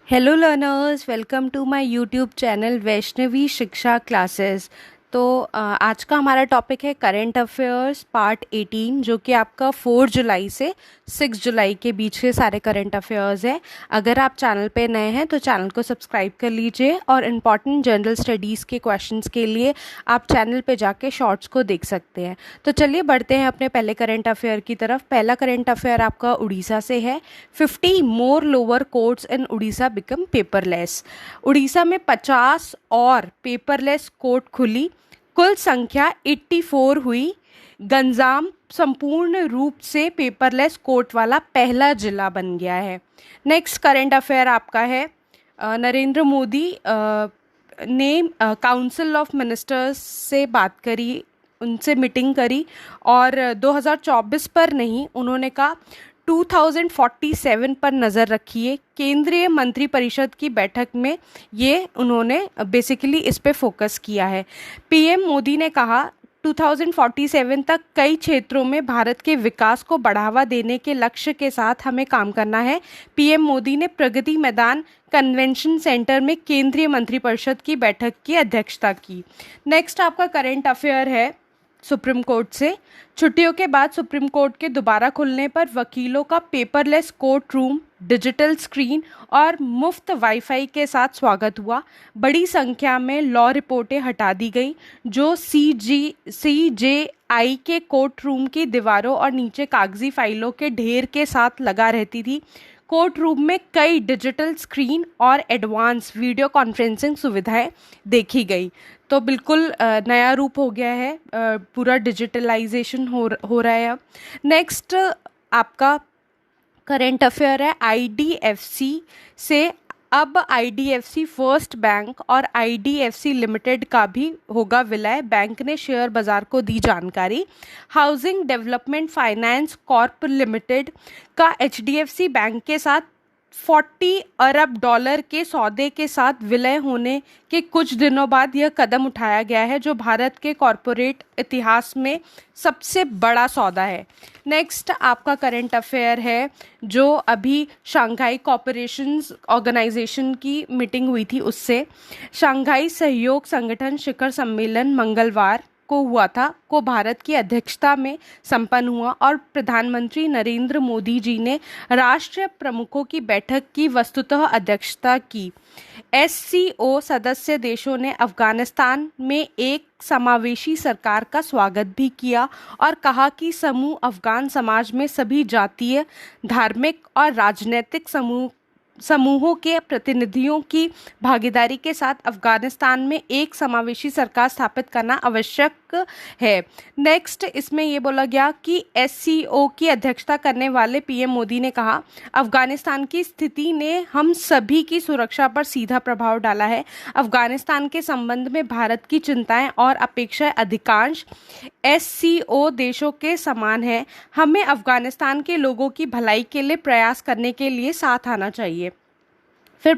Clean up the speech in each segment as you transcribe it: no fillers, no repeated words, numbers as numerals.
Hello learners, welcome to my YouTube channel Vaishnavi Shiksha classes. तो आज का हमारा टॉपिक है करंट अफेयर्स पार्ट 18, जो कि आपका 4 जुलाई से 6 जुलाई के बीच के सारे करंट अफेयर्स है। अगर आप चैनल पे नए हैं तो चैनल को सब्सक्राइब कर लीजिए और इम्पॉर्टेंट जनरल स्टडीज़ के क्वेश्चंस के लिए आप चैनल पे जाके शॉर्ट्स को देख सकते हैं। तो चलिए बढ़ते हैं अपने पहले करंट अफेयर की तरफ। पहला करंट अफेयर आपका उड़ीसा से है। 50 more lower courts in Orissa become paperless. Orissa में 50 और पेपरलेस कोर्ट खुली, कुल संख्या 84 हुई। गंजाम संपूर्ण रूप से पेपरलेस कोर्ट वाला पहला जिला बन गया है। नेक्स्ट करंट अफेयर आपका है, नरेंद्र मोदी ने काउंसिल ऑफ मिनिस्टर्स से बात करी, उनसे मीटिंग करी और 2024 पर नहीं, उन्होंने कहा 2047 पर नज़र रखिए। केंद्रीय मंत्रिपरिषद की बैठक में ये उन्होंने बेसिकली इस पे फोकस किया है। पीएम मोदी ने कहा 2047 तक कई क्षेत्रों में भारत के विकास को बढ़ावा देने के लक्ष्य के साथ हमें काम करना है। पीएम मोदी ने प्रगति मैदान कन्वेंशन सेंटर में केंद्रीय मंत्रिपरिषद की बैठक की अध्यक्षता की। नेक्स्ट आपका करंट अफेयर है सुप्रीम कोर्ट से। छुट्टियों के बाद सुप्रीम कोर्ट के दोबारा खुलने पर वकीलों का paperless court room, digital screen और मुफ्त वाईफाई के साथ स्वागत हुआ। बड़ी संख्या में लॉ रिपोर्टें हटा दी गई जो सीजेआई के कोर्ट रूम की दीवारों और नीचे कागजी फाइलों के ढेर के साथ लगा रहती थी। कोर्ट रूम में कई डिजिटल स्क्रीन और एडवांस वीडियो कॉन्फ्रेंसिंग सुविधाएं देखी गई। तो बिल्कुल नया रूप हो गया है, पूरा डिजिटलाइजेशन हो रहा है अब। नेक्स्ट आपका करंट अफेयर है आईडीएफसी से। अब आईडीएफसी फर्स्ट बैंक और आईडीएफसी लिमिटेड का भी होगा विलय, बैंक ने शेयर बाजार को दी जानकारी। Housing development finance Corp limited का एचडीएफसी बैंक के साथ 40 अरब डॉलर के सौदे के साथ विलय होने के कुछ दिनों बाद यह कदम उठाया गया है, जो भारत के कॉरपोरेट इतिहास में सबसे बड़ा सौदा है। नेक्स्ट आपका करंट अफेयर है जो अभी शंघाई कोऑपरेशन ऑर्गेनाइजेशन की मीटिंग हुई थी, उससे शंघाई सहयोग संगठन शिखर सम्मेलन मंगलवार को हुआ था, को भारत की अध्यक्षता में संपन्न हुआ और प्रधानमंत्री नरेंद्र मोदी जी ने राष्ट्रीय प्रमुखों की बैठक की वस्तुतः अध्यक्षता की। एससीओ सदस्य देशों ने अफगानिस्तान में एक समावेशी सरकार का स्वागत भी किया और कहा कि समूह अफगान समाज में सभी जातीय, धार्मिक और राजनीतिक समूहों के प्रतिनिधियों की भागीदारी के साथ अफगानिस्तान में एक समावेशी सरकार स्थापित करना आवश्यक है। नेक्स्ट इसमें ये बोला गया कि एससीओ की अध्यक्षता करने वाले पीएम मोदी ने कहा, अफगानिस्तान की स्थिति ने हम सभी की सुरक्षा पर सीधा प्रभाव डाला है। अफगानिस्तान के संबंध में भारत की चिंताएं और अपेक्षाएं अधिकांश एससीओ देशोर के समान है। हमें अफगानिस्तान के लोगों की भलाई के लिए प्रयास करने के लिए साथ आना चाहिए। फिर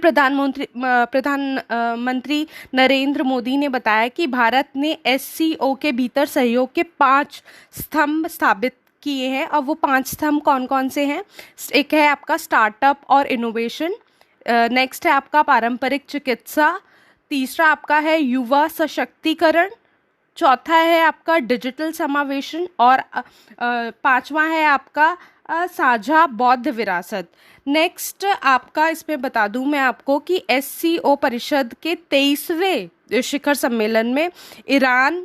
प्रधानमंत्री नरेंद्र मोदी ने बताया कि भारत ने एससीओ के भीतर सहयोग के 5 स्तंभ स्थापित किए हैं। और वो 5 स्तंभ कौन कौन से हैं? एक है आपका स्टार्टअप और इनोवेशन, नेक्स्ट है आपका पारंपरिक चिकित्सा, तीसरा आपका है युवा सशक्तिकरण, चौथा है आपका डिजिटल समावेशन और पांचवा है आपका साझा बौद्ध विरासत। नेक्स्ट आपका इसमें बता दूं मैं आपको कि एससीओ परिषद के 23वें शिखर सम्मेलन में ईरान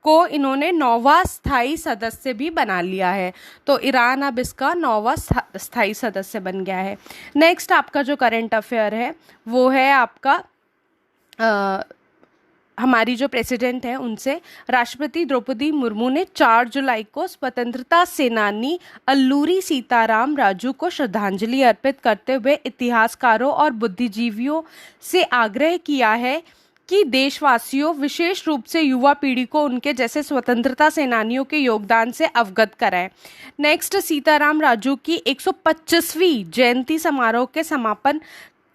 को इन्होंने 9वां स्थायी सदस्य भी बना लिया है। तो ईरान अब इसका 9वां स्थायी सदस्य बन गया है। नेक्स्ट आपका जो करंट अफेयर है वो है आपका हमारी जो प्रेसिडेंट है उनसे। राष्ट्रपति द्रौपदी मुर्मू ने 4 जुलाई को स्वतंत्रता सेनानी अल्लूरी सीताराम राजू को श्रद्धांजलि अर्पित करते हुए इतिहासकारों और बुद्धिजीवियों से आग्रह किया है कि देशवासियों, विशेष रूप से युवा पीढ़ी को उनके जैसे स्वतंत्रता सेनानियों के योगदान से अवगत कराएं। नेक्स्ट सीताराम राजू की 125वीं जयंती समारोह के समापन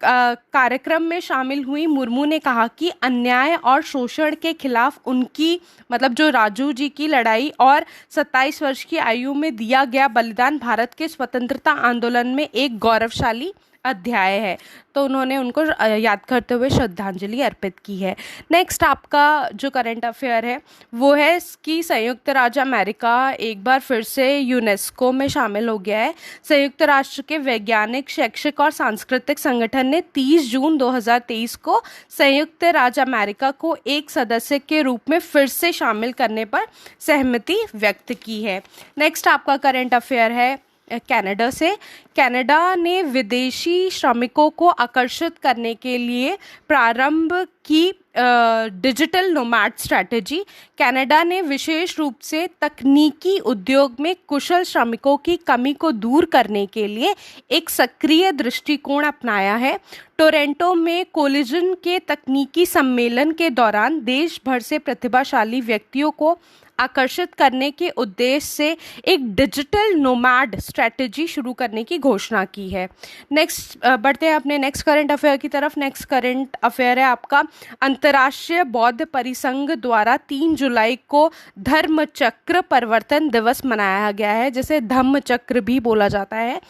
कार्यक्रम में शामिल हुई मुर्मू ने कहा कि अन्याय और शोषण के खिलाफ उनकी मतलब जो राजू जी की लड़ाई और 27 वर्ष की आयु में दिया गया बलिदान भारत के स्वतंत्रता आंदोलन में एक गौरवशाली अध्याय है, तो उन्होंने उनको याद करते हुए श्रद्धांजलि अर्पित की है। नेक्स्ट आपका जो करंट अफेयर है वो है कि संयुक्त राज्य अमेरिका एक बार फिर से यूनेस्को में शामिल हो गया है। संयुक्त राष्ट्र के वैज्ञानिक, शैक्षिक और सांस्कृतिक संगठन ने 30 जून 2023 को संयुक्त राज्य अमेरिका को एक सदस्य के रूप में फिर से शामिल करने पर सहमति व्यक्त की है। नेक्स्ट आपका करंट अफेयर है कनाडा से। कनाडा ने विदेशी श्रमिकों को आकर्षित करने के लिए प्रारंभ की डिजिटल नोमैड स्ट्रैटेजी। कनाडा ने विशेष रूप से तकनीकी उद्योग में कुशल श्रमिकों की कमी को दूर करने के लिए एक सक्रिय दृष्टिकोण अपनाया है। टोरंटो में कोलिजन के तकनीकी सम्मेलन के दौरान देश भर से प्रतिभाशाली व्यक्तियों को आकर्षित करने के उद्देश्य से एक डिजिटल नोमैड स्ट्रैटेजी शुरू करने की घोषणा की है। नेक्स्ट बढ़ते हैं अपने नेक्स्ट करंट अफेयर की तरफ। नेक्स्ट करंट अफेयर है आपका अंतर्राष्ट्रीय बौद्ध परिसंघ द्वारा 3 जुलाई को धर्म चक्र परिवर्तन दिवस मनाया गया है, जिसे धम्म चक्र भी बोला जाता है।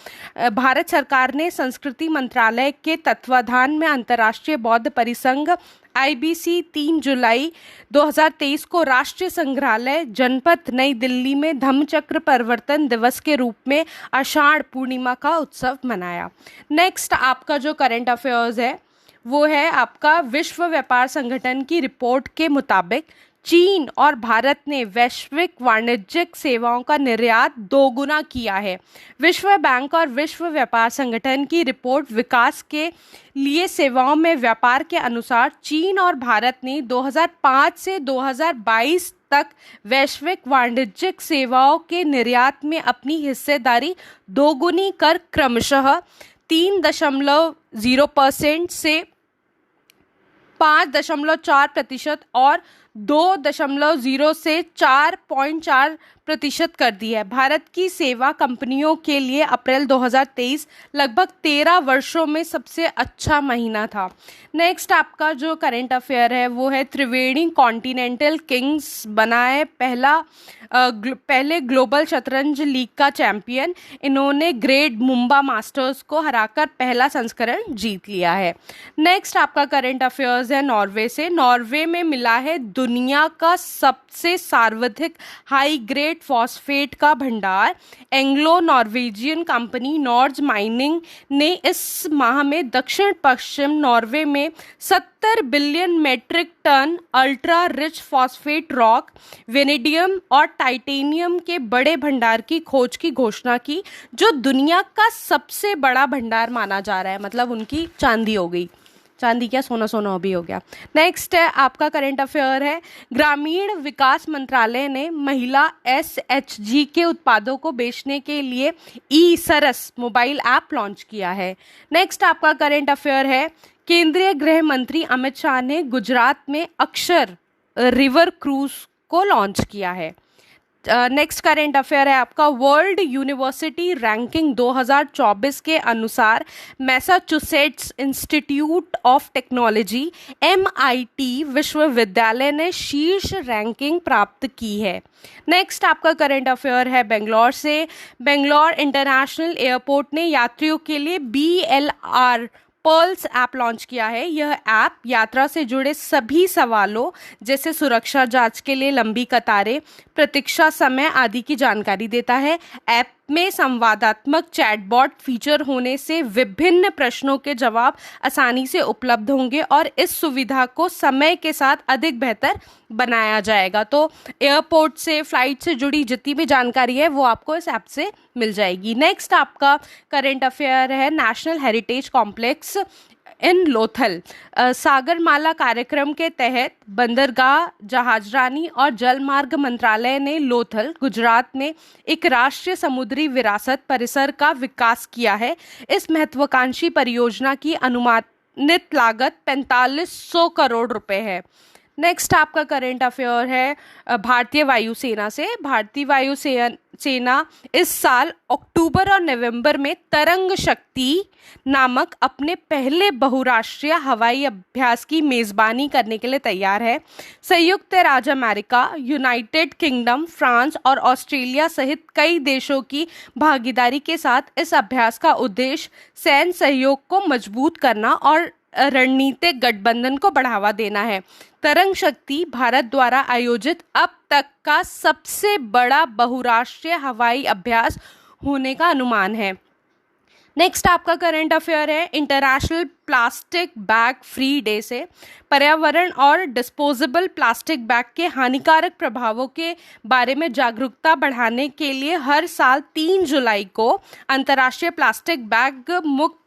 भारत सरकार ने संस्कृति मंत्रालय के तत्वाधान में अंतर्राष्ट्रीय बौद्ध परिसंघ IBC 3 जुलाई 2023 को राष्ट्रीय संग्रहालय जनपथ नई दिल्ली में धम्मचक्र परिवर्तन दिवस के रूप में आषाढ़ पूर्णिमा का उत्सव मनाया। नेक्स्ट आपका जो करंट अफेयर्स है वो है आपका विश्व व्यापार संगठन की रिपोर्ट के मुताबिक चीन और भारत ने वैश्विक वाणिज्यिक सेवाओं का निर्यात दोगुना किया है। विश्व बैंक और विश्व व्यापार संगठन की रिपोर्ट विकास के लिए सेवाओं में व्यापार के अनुसार चीन और भारत ने 2005 से 2022 तक वैश्विक वाणिज्यिक सेवाओं के निर्यात में अपनी हिस्सेदारी दोगुनी कर क्रमशः 3.0% से 5.4% और 2.0 से 4.4% कर दी है। भारत की सेवा कंपनियों के लिए अप्रैल 2023 लगभग 13 वर्षों में सबसे अच्छा महीना था। नेक्स्ट आपका जो करंट अफेयर है वो है त्रिवेणी कॉन्टिनेंटल किंग्स बना है पहले ग्लोबल शतरंज लीग का चैंपियन। इन्होंने ग्रेट मुंबा मास्टर्स को हराकर पहला संस्करण जीत लिया है। नेक्स्ट आपका करंट अफेयर्स है नॉर्वे से। नॉर्वे में मिला है दुनिया का सबसे सर्वाधिक हाई ग्रेड फॉस्फेट का भंडार। Anglo Norwegian company Norge mining ने इस माह में दक्षिण पश्चिम नॉर्वे में 70 billion metric ton ultra rich phosphate rock, vanadium और टाइटेनियम के बड़े भंडार की खोज की घोषणा की, जो दुनिया का सबसे बड़ा भंडार माना जा रहा है। मतलब उनकी चांदी हो गई, चांदी क्या सोना भी हो गया। नेक्स्ट है आपका करंट अफेयर है ग्रामीण विकास मंत्रालय ने महिला SHG के उत्पादों को बेचने के लिए ई-सरस मोबाइल ऐप लॉन्च किया है। नेक्स्ट आपका करंट अफेयर है केंद्रीय गृह मंत्री अमित शाह ने गुजरात में अक्षर रिवर क्रूज को लॉन्च किया है। नेक्स्ट करंट अफेयर है आपका वर्ल्ड यूनिवर्सिटी रैंकिंग 2024 के अनुसार Massachusetts institute of technology MIT विश्वविद्यालय ने शीर्ष रैंकिंग प्राप्त की है। नेक्स्ट आपका करंट अफेयर है बेंगलोर से। बेंगलोर इंटरनेशनल एयरपोर्ट ने यात्रियों के लिए BLR पर्ल्स ऐप लॉन्च किया है। यह ऐप यात्रा से जुड़े सभी सवालों जैसे सुरक्षा जांच के लिए लंबी कतारें, प्रतीक्षा समय आदि की जानकारी देता है। ऐप में संवादात्मक चैटबॉट फीचर होने से विभिन्न प्रश्नों के जवाब आसानी से उपलब्ध होंगे और इस सुविधा को समय के साथ अधिक बेहतर बनाया जाएगा। तो एयरपोर्ट से, फ्लाइट से जुड़ी जितनी भी जानकारी है वो आपको इस ऐप से मिल जाएगी। नेक्स्ट आपका करंट अफेयर है national heritage complex in Lothal. Sagarmala कार्यक्रम के तहत बंदरगाह, जहाजरानी और जलमार्ग मंत्रालय ने लोथल, गुजरात में एक राष्ट्रीय समुद्री विरासत परिसर का विकास किया है। इस महत्वाकांक्षी परियोजना की अनुमानित लागत 4500 करोड़ रुपए है। नेक्स्ट आपका करंट अफेयर है भारतीय वायुसेना से। भारतीय वायुसेना इस साल अक्टूबर और नवंबर में तरंग शक्ति नामक अपने पहले बहुराष्ट्रीय हवाई अभ्यास की मेजबानी करने के लिए तैयार है। संयुक्त राज्य अमेरिका, यूनाइटेड किंगडम, फ्रांस और ऑस्ट्रेलिया सहित कई देशों की भागीदारी के साथ इस अभ्यास का उद्देश्य सैन्य सहयोग को मजबूत करना और रणनीतिक गठबंधन को बढ़ावा देना है। तरंग शक्ति भारत द्वारा आयोजित अब तक का सबसे बड़ा बहुराष्ट्रीय हवाई अभ्यास होने का अनुमान है। नेक्स्ट आपका करंट अफेयर है international plastic bag free day से। पर्यावरण और डिस्पोजेबल प्लास्टिक बैग के हानिकारक प्रभावों के बारे में जागरूकता बढ़ाने के लिए हर साल 3 जुलाई को अंतर्राष्ट्रीय प्लास्टिक बैग मुक्त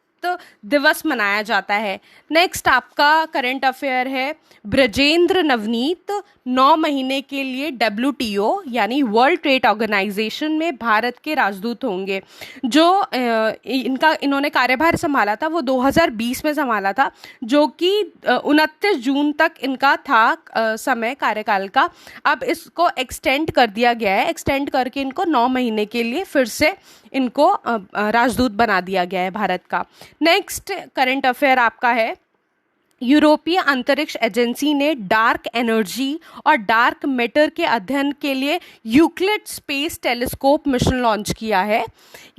दिवस मनाया जाता है। नेक्स्ट आपका करंट अफेयर है ब्रजेंद्र नवनीत 9 महीने के लिए WTO यानी वर्ल्ड ट्रेड ऑर्गेनाइजेशन में भारत के राजदूत होंगे। जो इन्होंने कार्यभार संभाला था वो 2020 में संभाला था, जो कि 29 जून तक इनका था समय कार्यकाल का। अब इसको एक्सटेंड कर दिया गया है, एक्सटेंड करके इनको 9 महीने के लिए फिर से इनको राजदूत बना दिया गया है भारत का। नेक्स्ट करंट अफेयर आपका है यूरोपीय अंतरिक्ष एजेंसी ने डार्क एनर्जी और डार्क मैटर के अध्ययन के लिए Euclid space telescope mission launch किया है।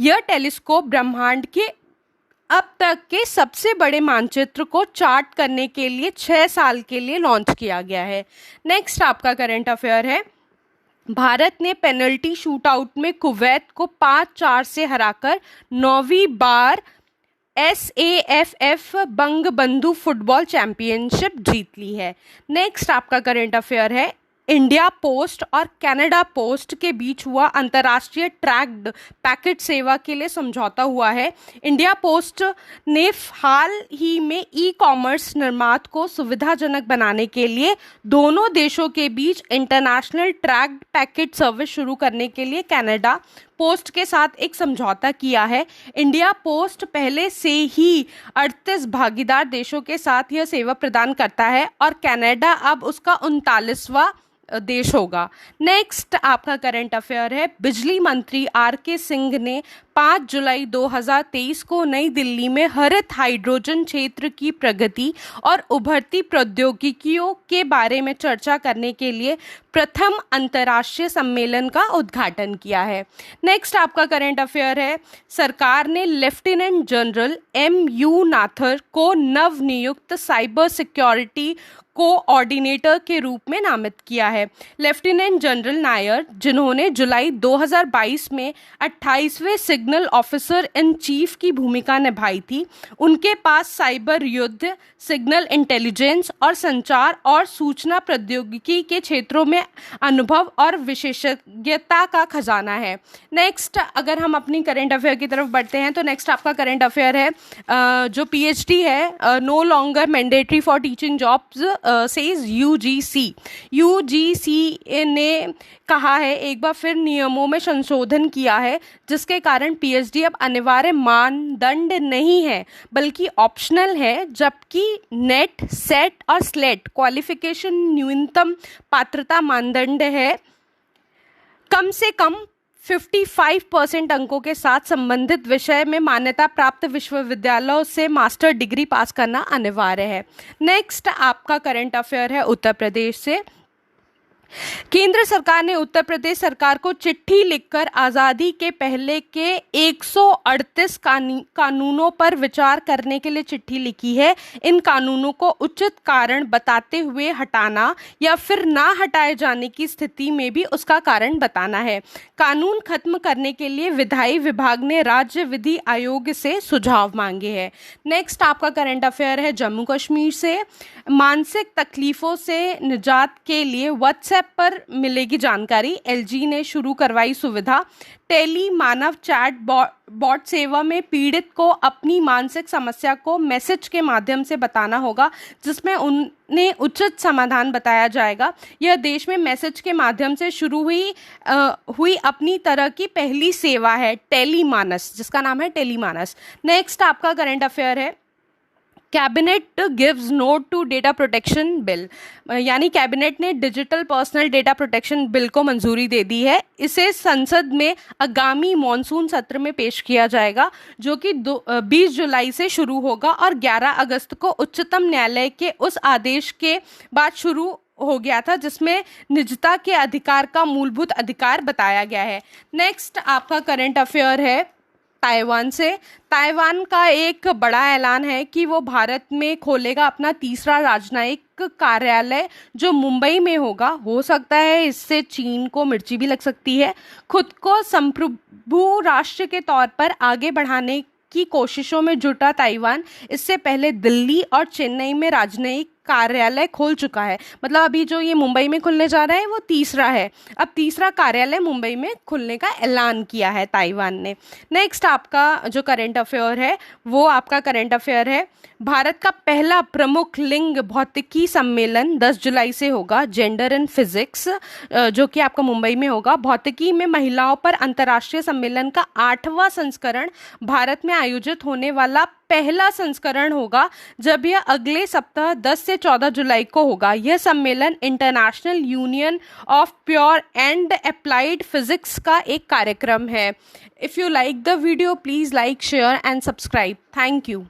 यह टेलीस्कोप ब्रह्मांड के अब तक के सबसे बड़े मानचित्र को चार्ट करने के लिए 6 साल के लिए लॉन्च किया गया है। नेक्स्ट आपका करंट अफेयर है भारत ने पेनल्टी शूटआउट में कुवैत को 5-4 से हराकर 9वीं बार SAFF बंगबंधु फुटबॉल चैंपियनशिप जीत ली है। नेक्स्ट आपका करंट अफेयर है इंडिया पोस्ट और कनाडा पोस्ट के बीच हुआ अंतर्राष्ट्रीय ट्रैक्ड पैकेट सेवा के लिए समझौता हुआ है। इंडिया पोस्ट ने हाल ही में ई-कॉमर्स निर्माता को सुविधाजनक बनाने के लिए दोनों देशों के बीच इंटरनेशनल ट्रैक्ड पैकेट सर्विस शुरू करने के लिए कनाडा पोस्ट के साथ एक समझौता किया है। इंडिया पोस्ट पहले से ही 38 भागीदार देशों के साथ यह सेवा प्रदान करता है और कनाडा अब उसका 39वां देश होगा। नेक्स्ट आपका करंट अफेयर है बिजली मंत्री RK सिंह ने 5 जुलाई 2023 को नई दिल्ली में हरित हाइड्रोजन क्षेत्र की प्रगति और उभरती प्रौद्योगिकियों के बारे में चर्चा करने के लिए प्रथम अंतर्राष्ट्रीय सम्मेलन का उद्घाटन किया है। नेक्स्ट आपका करंट अफेयर है सरकार ने लेफ्टिनेंट जनरल MU नाथर को नवनियुक्त साइबर सिक्योरिटी कोऑर्डिनेटर के रूप में नामित किया है। लेफ्टिनेंट जनरल नायर, जिन्होंने जुलाई 2022 में 28वें सिग्नल ऑफिसर इन चीफ की भूमिका निभाई थी, उनके पास साइबर युद्ध, सिग्नल इंटेलिजेंस और संचार और सूचना प्रौद्योगिकी के क्षेत्रों में अनुभव और विशेषज्ञता का खजाना है। नेक्स्ट अगर हम अपनी करंट अफेयर की तरफ बढ़ते हैं तो नेक्स्ट आपका करंट अफेयर है जो PhD है no longer mandatory for teaching jobs says UGC ने कहा है एक बार फिर नियमों में संशोधन किया है जिसके कारण PhD अब अनिवार्य मानदंड नहीं है बल्कि ऑप्शनल है, जबकि नेट, सेट और स्लेट क्वालिफिकेशन न्यूनतम पात्रता मानदंड है। कम से कम 55% अंकों के साथ संबंधित विषय में मान्यता प्राप्त विश्वविद्यालयों से मास्टर डिग्री पास करना अनिवार्य है। नेक्स्ट आपका करंट अफेयर है उत्तर प्रदेश से। केंद्र सरकार ने उत्तर प्रदेश सरकार को चिट्ठी लिखकर आज़ादी के पहले के 138 कानूनों पर विचार करने के लिए चिट्ठी लिखी है। इन कानूनों को उचित कारण बताते हुए हटाना या फिर ना हटाए जाने की स्थिति में भी उसका कारण बताना है। कानून खत्म करने के लिए विधायी विभाग ने राज्य विधि आयोग से सुझाव मांगे हैं। नेक्स्ट आपका करंट अफेयर है जम्मू कश्मीर से। मानसिक तकलीफों से निजात के लिए व्हाट्सएप पर मिलेगी जानकारी। LG ने शुरू करवाई सुविधा। टेली मानव चैट बॉट सेवा में पीड़ित को अपनी मानसिक समस्या को मैसेज के माध्यम से बताना होगा जिसमें उन्हें उचित समाधान बताया जाएगा। यह देश में मैसेज के माध्यम से शुरू हुई अपनी तरह की पहली सेवा है टेली मानस, जिसका नाम है टेली मानस। नेक्स्ट आपका करंट अफेयर है cabinet gives note to data protection bill, यानी कैबिनेट ने digital personal data protection bill को मंजूरी दे दी है। इसे संसद में आगामी मॉनसून सत्र में पेश किया जाएगा, जो कि 20 जुलाई से शुरू होगा और 11 अगस्त को उच्चतम न्यायालय के उस आदेश के बाद शुरू हो गया था जिसमें निजता के अधिकार का मूलभूत अधिकार बताया गया है। नेक्स्ट आपका करंट अफेयर है ताइवान से। ताइवान का एक बड़ा ऐलान है कि वो भारत में खोलेगा अपना तीसरा राजनयिक कार्यालय, जो मुंबई में होगा। हो सकता है इससे चीन को मिर्ची भी लग सकती है। खुद को संप्रभु राष्ट्र के तौर पर आगे बढ़ाने की कोशिशों में जुटा ताइवान इससे पहले दिल्ली और चेन्नई में राजनयिक कार्यालय खोल चुका है। मतलब अभी जो ये मुंबई में खुलने जा रहा है वो तीसरा है। अब तीसरा कार्यालय मुंबई में खुलने का ऐलान किया है ताइवान ने। नेक्स्ट आपका जो करंट अफेयर है वो आपका करंट अफेयर है भारत का पहला प्रमुख लिंग भौतिकी सम्मेलन 10 जुलाई से होगा, जेंडर इन फिजिक्स, जो कि आपका मुंबई में होगा। भौतिकी में महिलाओं पर अंतर्राष्ट्रीय सम्मेलन का 8वां संस्करण भारत में आयोजित होने वाला पहला संस्करण होगा, जब यह अगले सप्ताह 10 से 14 जुलाई को होगा। यह सम्मेलन international union of pure and applied physics का एक कार्यक्रम है। If you like the video please like, share and subscribe. Thank you.